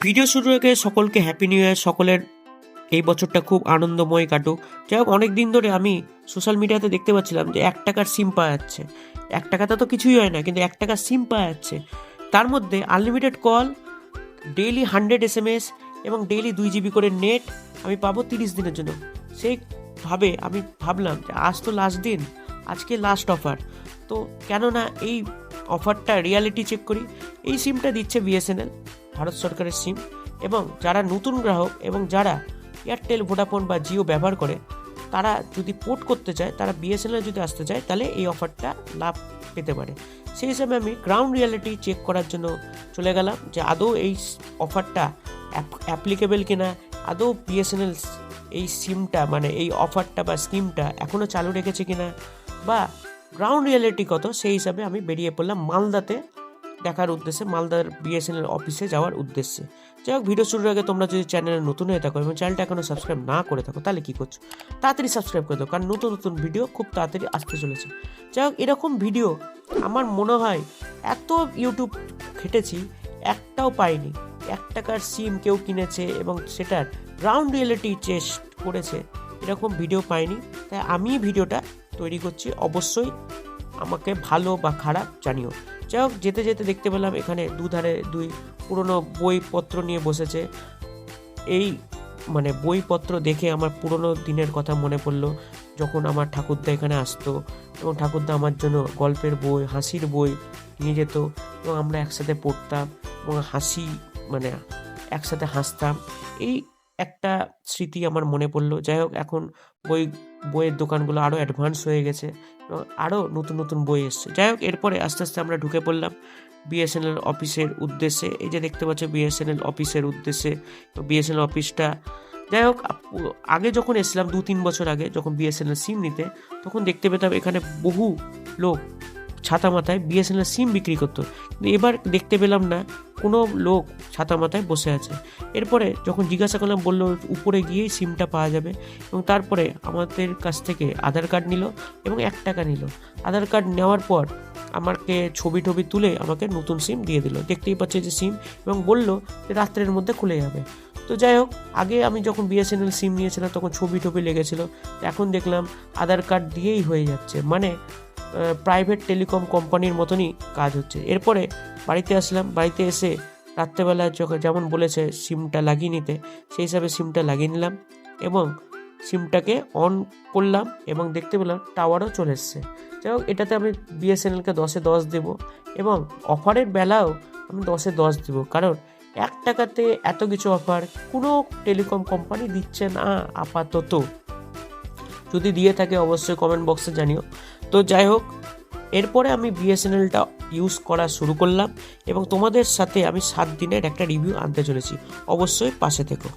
Video শুরুর আগে সকলকে হ্যাপি নিউ ইয়ার। সকলের এই বছরটা খুব আনন্দময় কাটুক। যাই হোক, অনেক দিন ধরে আমি সোশ্যাল মিডিয়াতে দেখতে পাচ্ছিলাম যে 1 টাকার সিম পাওয়া যাচ্ছে। 1 টাকাতে তো কিছুই হয় না, কিন্তু 1 টাকার সিম পাওয়া যাচ্ছে। তার মধ্যে আনলিমিটেড কল, ডেইলি 100 SMS এবং ডেইলি 2 GB করে নেট আমি পাবো 30 দিনের জন্য। সেইভাবে আমি ভাবলাম যে আজ তো লাস্ট দিন, আজকে লাস্ট অফার, তো কেন না এই অফারটা রিয়ালিটি চেক করি। এই সিমটা দিচ্ছে বিএসএনএল, ভারত সরকারের সিম। এবং যারা নতুন গ্রাহক এবং যারা এয়ারটেল, ভোডাফোন বা জিও ব্যবহার করে, তারা যদি পোর্ট করতে চায়, তারা বিএসএনএল যদি আসতে চায়, তাহলে এই অফারটা লাভ পেতে পারে। সেই হিসাবে আমি গ্রাউন্ড রিয়ালিটি চেক করার জন্য চলে গেলাম যে আদৌ এই অফারটা অ্যাপ্লিকেবল কিনা, আদৌ বিএসএনএল এই সিমটা মানে এই অফারটা বা স্কিমটা এখনও চালু রেখেছে কিনা, বা গ্রাউন্ড রিয়ালিটি কত। সেই হিসাবে আমি বেরিয়ে পড়লাম মালদাতে দেখার উদ্দেশ্যে, মালদার বিএসএনএল অফিসে যাওয়ার উদ্দেশ্যে। যাই হোক, ভিডিও শুরুর আগে তোমরা যদি চ্যানেলে নতুন হয়ে থাকো এবং চ্যানেলটা এখনো সাবস্ক্রাইব না করে থাকো, তাহলে কি করছো? তাড়াতাড়ি সাবস্ক্রাইব করে দাও, কারণ নতুন নতুন ভিডিও খুব তাড়াতাড়ি আসতে চলেছে। যাই হোক, এরকম ভিডিও আমার মনে হয় এত ইউটিউব ঘেটেছি, একটাও পাইনি। 1 টাকার সিম কেউ কিনেছে এবং সেটার গ্রাউন্ড রিয়েলিটি টেস্ট করেছে, এরকম ভিডিও পাইনি। তাই আমি ভিডিওটা তৈরি করছি, অবশ্যই আমাকে ভালো বা খারাপ জানিও। যাই হোক, যেতে যেতে দেখতে পেলাম এখানে দুধারে দুই পুরনো বইপত্র নিয়ে বসেছে। এই মানে বইপত্র দেখে আমার পুরনো দিনের কথা মনে পড়লো, যখন আমার ঠাকুরদা এখানে আসতো এবং ঠাকুরদা আমার জন্য গল্পের বই, হাসির বই নিয়ে যেত এবং আমরা একসাথে পড়তাম এবং মানে একসাথে হাসতাম। এই একটা স্মৃতি আমার মনে পড়লো। যাই হোক, এখন বইয়ের দোকানগুলো আরও অ্যাডভান্স হয়ে গেছে এবং আরও নতুন নতুন বই এসছে। যাই হোক, এরপরে আস্তে আস্তে আমরা ঢুকে পড়লাম বিএসএনএল অফিসের উদ্দেশ্যে। এই যে দেখতে পাচ্ছ বিএসএনএল অফিসের উদ্দেশ্যে, তো বিএসএনএল অফিসটা, যাই হোক, আগে যখন এসেছিলাম 2-3 বছর আগে যখন বিএসএনএল সিম নিতে, তখন দেখতে পেতাম এখানে বহু লোক ছাতা মাথায় বিএসএনএল সিম বিক্রি করতো, কিন্তু এবার দেখতে পেলাম না কোনো লোক ছাতা মাথায় বসে আছে। এরপরে যখন জিজ্ঞাসা করলাম, বললো উপরে গিয়েই সিমটা পাওয়া যাবে। এবং তারপরে আমাদের কাছ থেকে আধার কার্ড নিল এবং 1 টাকা নিল। আধার কার্ড নেওয়ার পর আমাকে ছবি তুলে আমাকে নতুন সিম দিয়ে দিল। দেখতেই পাচ্ছে যে সিম, এবং বললো যে রাত্রের মধ্যে খুলে যাবে। তো যাই হোক, আগে আমি যখন বিএসএনএল সিম নিয়েছিলাম তখন ছবি লেগেছিল, এখন দেখলাম আধার কার্ড দিয়েই হয়ে যাচ্ছে, মানে প্রাইভেট টেলিকম কোম্পানির মতনই কাজ হচ্ছে। এরপরে বাড়িতে আসলাম, বাড়িতে এসে রাত্রেবেলা যেমন বলেছে সিমটা লাগিয়ে নিতে, সেই হিসাবে সিমটা লাগিয়ে নিলাম এবং সিমটাকে অন করলাম এবং দেখতে পেলাম টাওয়ারও চলে এসছে। যাই হোক, এটাতে আমি বিএসএনএলকে 10-এ 10 দেবো এবং অফারের বেলাও আমি 10-এ 10 দেবো, কারণ 1 টাকাতে এত কিছু অফার কোনো টেলিকম কোম্পানি দিচ্ছে না আপাতত। যদি দিয়ে থাকে অবশ্যই কমেন্ট বক্সে জানিও। তো যাই হোক, এরপরে আমি বিএসএনএলটা ইউজ করা শুরু করলাম এবং তোমাদের সাথে আমি 7 দিনের একটা রিভিউ আনতে চলেছি। অবশ্যই পাশে থেকো।